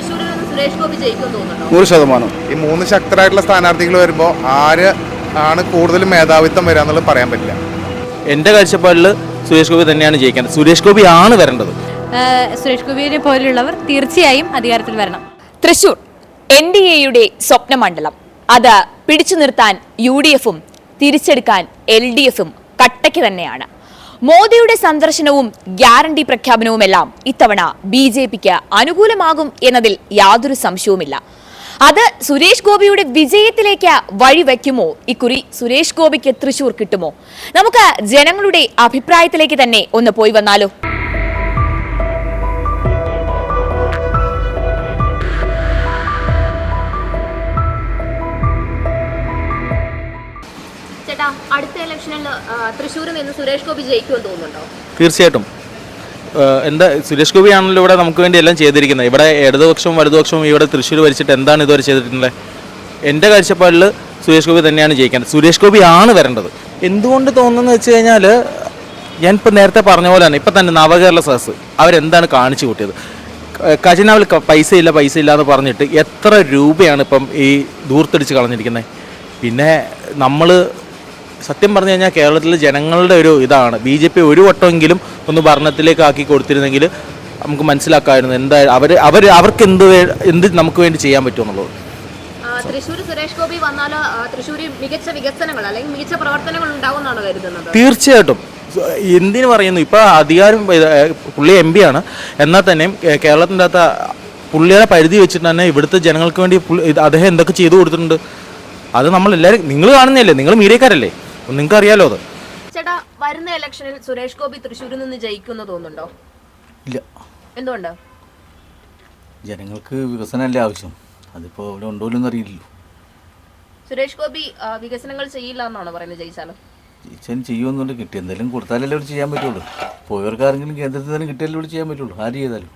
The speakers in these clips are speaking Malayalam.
സുരേഷ് ഗോപി ജയിക്കുമെന്ന് തോന്നുന്നുണ്ടോ? 100%. ഈ മൂന്ന് ശക്തരായിട്ടുള്ള സ്ഥാനാർത്ഥികൾ വരുമ്പോൾ ആര് ആണ് കൂടുതൽ മേധാവിത്വം വരിക എന്നുള്ളത് പറയാൻ പറ്റില്ല. എൻ്റെ കാഴ്ചപ്പാടിൽ സുരേഷ് ഗോപി തന്നെയാണ് ജയിക്കേണ്ടത്. സുരേഷ് ഗോപി ആണ് വരേണ്ടത്. സുരേഷ് ഗോപിയെ പോലുള്ളവർ തീർച്ചയായും അധികാരത്തിൽ വരണം. തൃശൂർ NDAയുടെ സ്വപ്നമണ്ഡലം. അത് പിടിച്ചു നിർത്താൻ UDFും തിരിച്ചെടുക്കാൻ LDFും കട്ടയ്ക്ക് തന്നെയാണ്. മോദിയുടെ സന്ദർശനവും ഗ്യാരണ്ടി പ്രഖ്യാപനവുമെല്ലാം ഇത്തവണ BJPക്ക് അനുകൂലമാകും എന്നതിൽ യാതൊരു സംശയവുമില്ല. അത് സുരേഷ് ഗോപിയുടെ വിജയത്തിലേക്ക് വഴിവെക്കുമോ? ഇക്കുറി സുരേഷ് ഗോപിക്ക് തൃശൂർ കിട്ടുമോ? നമുക്ക് ജനങ്ങളുടെ അഭിപ്രായത്തിലേക്ക് തന്നെ ഒന്ന് പോയി വന്നാലോ. അടുത്ത ഇലക്ഷനിൽ തൃശ്ശൂരിൽ നിന്ന് സുരേഷ് ഗോപി ജയിക്കുമെന്ന് തോന്നുന്നുണ്ടോ? തീർച്ചയായിട്ടും. എന്താ സുരേഷ് ഗോപി ആണല്ലോ ഇവിടെ നമുക്ക് വേണ്ടി എല്ലാം ചെയ്തിരിക്കുന്നത്. ഇവിടെ ഇടതുപക്ഷവും വലതുപക്ഷവും ഇവിടെ തൃശ്ശൂർ ഭരിച്ചിട്ട് എന്താണ് ഇതുവരെ ചെയ്തിട്ടുള്ളത്? എൻ്റെ കാഴ്ചപ്പാടിൽ സുരേഷ് ഗോപി തന്നെയാണ് ജയിക്കേണ്ടത്. സുരേഷ് ഗോപി ആണ് വരേണ്ടത്. എന്തുകൊണ്ട് തോന്നുന്നു വെച്ച് കഴിഞ്ഞാൽ ഞാനിപ്പോൾ നേരത്തെ പറഞ്ഞ പോലെ തന്നെ ഇപ്പം തന്നെ നവകേരള സദസ്സ് അവരെന്താണ് കാണിച്ചു കൂട്ടിയത്? ഖജനാവിൽ പൈസ ഇല്ല എന്ന് പറഞ്ഞിട്ട് എത്ര രൂപയാണ് ഇപ്പം ഈ ദൂർത്തടിച്ച് കളഞ്ഞിരിക്കുന്നത്? പിന്നെ നമ്മൾ സത്യം പറഞ്ഞു കഴിഞ്ഞാൽ കേരളത്തിലെ ജനങ്ങളുടെ ഒരു ഇതാണ് BJP ഒരു വട്ടമെങ്കിലും ഒന്ന് ഭരണത്തിലേക്ക് ആക്കി കൊടുത്തിരുന്നെങ്കിൽ നമുക്ക് മനസ്സിലാക്കാമായിരുന്നു എന്താ അവർക്ക് എന്ത് നമുക്ക് വേണ്ടി ചെയ്യാൻ പറ്റുമെന്നുള്ളത്. തൃശ്ശൂർ സുരേഷ് ഗോപി വന്നാൽ തൃശ്ശൂരിൽ മികച്ച വികസനങ്ങൾ അല്ലെങ്കിൽ മികച്ച പ്രവർത്തനങ്ങൾ ഉണ്ടാവുമെന്നാണ് കരുതുന്നത്. തീർച്ചയായിട്ടും. എന്തിനു പറയുന്നു, ഇപ്പോൾ അധികാരം പുള്ളി MP ആണ്, എന്നാൽ തന്നെയും കേരളത്തിൻ്റെ അകത്ത് പുള്ളിയുടെ പരിധി വെച്ചിട്ട് തന്നെ ഇവിടുത്തെ ജനങ്ങൾക്ക് വേണ്ടി അദ്ദേഹം എന്തൊക്കെ ചെയ്തു കൊടുത്തിട്ടുണ്ട് അത് നമ്മളെല്ലാവരും നിങ്ങൾ കാണുന്നതല്ലേ, നിങ്ങൾ മീഡിയക്കാരല്ലേ, നിങ്ങൾക്ക് അറിയാലോ അത്. ചേട്ടാ, വരുന്ന ഇലക്ഷനിൽ സുരേഷ് ഗോപി തൃശ്ശൂരിൽ നിന്ന് ജയിക്കുമെന്ന് തോന്നുന്നുണ്ടോ? ഇല്ല. എന്തുകൊണ്ട്? ജനങ്ങൾക്ക് വികസനമല്ലേ ആവശ്യം, അതിപ്പോൾ ഇവിടെ ഉണ്ടോയെന്ന് അറിയില്ലല്ലോ. സുരേഷ് ഗോപി വികസനങ്ങൾ ചെയ്യില്ല എന്നാണ് പറയുന്നത്. ജയിച്ചാലും ചെയ്യുമെന്നുണ്ട്, കിട്ടി എന്തെങ്കിലും കൊടുത്താലല്ലേ ഇവിടെ ചെയ്യാൻ പറ്റുള്ളൂ. പോയവർക്കാരെങ്കിലും കേന്ദ്രത്തിൽ തന്നെ കിട്ടിയാലേ ഇവിടെ ചെയ്യാൻ പറ്റുള്ളൂ. ആര് ചെയ്താലും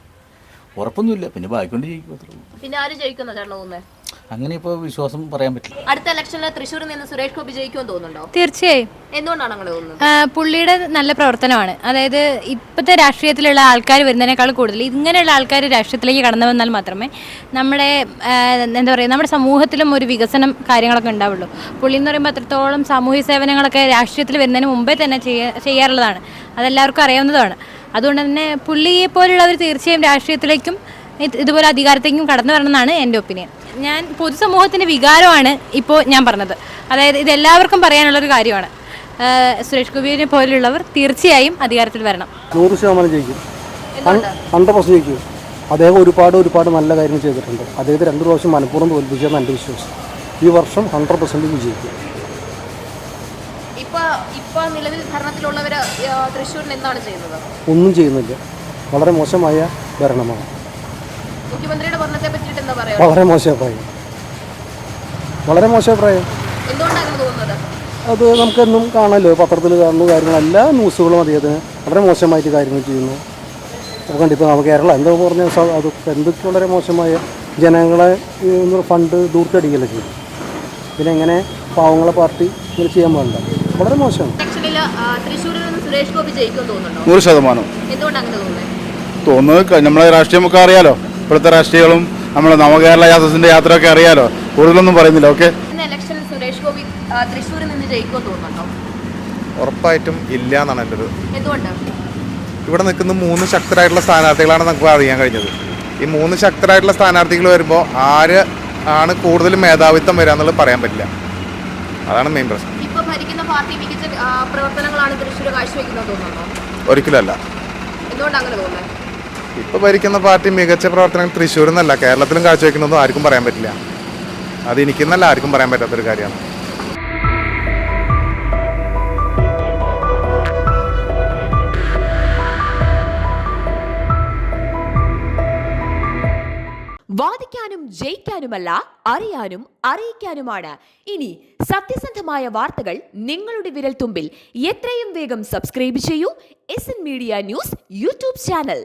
ഉറപ്പൊന്നുമില്ല, പിന്നെ ബാക്കിക്കൊണ്ട് ജയിക്കും. പിന്നെ ആര് ജയിക്കുന്ന ചേട്ടൻ തോന്നുന്നത്? അങ്ങനെ ഇപ്പോൾ വിശ്വാസം പറയാൻ പറ്റില്ല. അടുത്ത ഇലക്ഷനിൽ തൃശ്ശൂരിൽ നിന്ന് സുരേഷ് ഗോപി ജയിക്കുമെന്ന് തോന്നുന്നുണ്ടോ? തീർച്ചയായും. എന്തുകൊണ്ടാണ് അങ്ങനെ തോന്നുന്നത്? പുള്ളിയുടെ നല്ല പ്രവർത്തനമാണ്. അതായത് ഇപ്പോഴത്തെ രാഷ്ട്രീയത്തിലുള്ള ആൾക്കാർ വരുന്നതിനേക്കാൾ കൂടുതൽ ഇങ്ങനെയുള്ള ആൾക്കാർ രാഷ്ട്രീയത്തിലേക്ക് കടന്നു വന്നാൽ മാത്രമേ നമ്മുടെ എന്താ പറയുക നമ്മുടെ സമൂഹത്തിലും ഒരു വികസനം കാര്യങ്ങളൊക്കെ ഉണ്ടാവുള്ളൂ. പുള്ളി എന്ന് പറയുമ്പോൾ അത്രത്തോളം സാമൂഹ്യ സേവനങ്ങളൊക്കെ രാഷ്ട്രീയത്തിൽ വരുന്നതിന് മുമ്പേ തന്നെ ചെയ്യാറുള്ളതാണ്. അതെല്ലാവർക്കും അറിയാവുന്നതാണ്. അതുകൊണ്ട് തന്നെ പുള്ളിയെ പോലുള്ളവർ തീർച്ചയായും രാഷ്ട്രീയത്തിലേക്കും ഇതുപോലെ അധികാരത്തേക്കും കടന്നു വരണമെന്നാണ് എൻ്റെ ഒപ്പീനിയൻ. ഞാൻ പൊതുസമൂഹത്തിൻ്റെ വികാരമാണ് ഇപ്പോൾ ഞാൻ പറഞ്ഞത്. അതായത് ഇതെല്ലാവർക്കും പറയാനുള്ളൊരു കാര്യമാണ്. സുരേഷ് ഗോപിയെ പോലുള്ളവർ തീർച്ചയായും അധികാരത്തിൽ വരണം. 100% ജയിക്കും. 100% ജയിക്കും. അദ്ദേഹം ഒരുപാട് നല്ല കാര്യങ്ങൾ ചെയ്തിട്ടുണ്ട്. അദ്ദേഹത്തെ 2 പ്രാവശ്യം മനഃപൂർവ്വം തോൽപ്പിച്ചതെന്ന് എൻ്റെ വിശ്വാസം. ഈ വർഷം 100% വിജയിക്കും. ഇപ്പോൾ നിലവിൽ ഭരണത്തിലുള്ളവർ തൃശ്ശൂരിൽ എന്താണ് ചെയ്യുന്നത്? ഒന്നും ചെയ്യുന്നില്ല. വളരെ മോശമായ ഭരണമാണ്. മുഖ്യമന്ത്രിയുടെ ഭരണത്തെ പറ്റിയിട്ട് എന്താ പറയുക? വളരെ മോശം അഭിപ്രായം. എന്തുകൊണ്ടാണ് അങ്ങനെ തോന്നുന്നത്? അത് നമുക്കെന്നും കാണാമല്ലോ, പത്രത്തിൽ കാണുന്ന കാര്യങ്ങൾ, എല്ലാ ന്യൂസുകളും അദ്ദേഹത്തിന് വളരെ മോശമായിട്ട് കാര്യങ്ങൾ ചെയ്യുന്നു. അപ്പോൾ കണ്ടിപ്പോൾ നമുക്ക് കേരളം എന്താ പറഞ്ഞാൽ അത് എന്തൊക്കെ വളരെ മോശമായ ജനങ്ങളെ ഫണ്ട് ദൂർത്തടിക്കല്ലേ ചെയ്യും. പിന്നെ എങ്ങനെ പാവങ്ങളെ പാർട്ടി ഇങ്ങനെ ചെയ്യാൻ പാടില്ല. വളരെ മോശമാണ്. തൃശ്ശൂരിൽ നിന്ന് സുരേഷ് ഗോപി ജയിക്കുമെന്ന് തോന്നുന്നുണ്ടോ? 100%. എന്തുകൊണ്ടാണ് അങ്ങനെ തോന്നുന്നത്? നമ്മളെ രാഷ്ട്രീയമൊക്കെ അറിയാലോ, ഇപ്പോഴത്തെ രാഷ്ട്രീയങ്ങളും നമ്മുടെ നവകേരള യാത്രത്തിന്റെ യാത്രയൊക്കെ അറിയാലോ, കൂടുതലൊന്നും പറയുന്നില്ല. ഓക്കെ, ഇലക്ഷനിൽ സുരേഷ് ഗോപി തൃശ്ശൂരിൽ നിന്ന് ജയിക്കുമെന്ന് തോന്നുന്നുണ്ടോ? ഉറപ്പായിട്ടും ഇല്ല എന്നാണ് എൻ്റെ ഒരു. എന്തുകൊണ്ട്? ഇവിടെ നിൽക്കുന്ന 3 ശക്തരായിട്ടുള്ള സ്ഥാനാർത്ഥികളാണ് നമുക്ക് അറിയാൻ കഴിഞ്ഞത്. ഈ 3 ശക്തരായിട്ടുള്ള സ്ഥാനാർത്ഥികൾ വരുമ്പോൾ ആര് ആണ് കൂടുതൽ മേധാവിത്വം വരിക എന്നുള്ളത് പറയാൻ പറ്റില്ല. അതാണ് മെയിൻ പ്രശ്നം. ഇപ്പോൾ ഭരിക്കുന്ന പാർട്ടി മികച്ച പ്രവർത്തനങ്ങളാണ് തൃശ്ശൂർ കാഴ്ചവെക്കുന്നത് തോന്നുന്നുണ്ടോ? ഒരിക്കലല്ല. എന്തുകൊണ്ടാണ് അങ്ങനെ തോന്നുന്നത്? ഇപ്പോൾ ഭരിക്കുന്ന പാർട്ടി മികച്ച പ്രവർത്തനങ്ങൾ തൃശ്ശൂരിൽ നിന്നല്ല കേരളത്തിലും കാഴ്ചവെക്കുന്നതും ആർക്കും പറയാൻ പറ്റില്ല. അത് എനിക്കെന്നല്ല ആർക്കും പറയാൻ പറ്റാത്തൊരു കാര്യമാണ്. വാദിക്കാനും ജയിക്കാനുമല്ല, അറിയാനും അറിയിക്കാനുമാണ്. ഇനി സത്യസന്ധമായ വാർത്തകൾ നിങ്ങളുടെ വിരൽത്തുമ്പിൽ. എത്രയും വേഗം സബ്സ്ക്രൈബ് ചെയ്യൂ SN media news YouTube channel.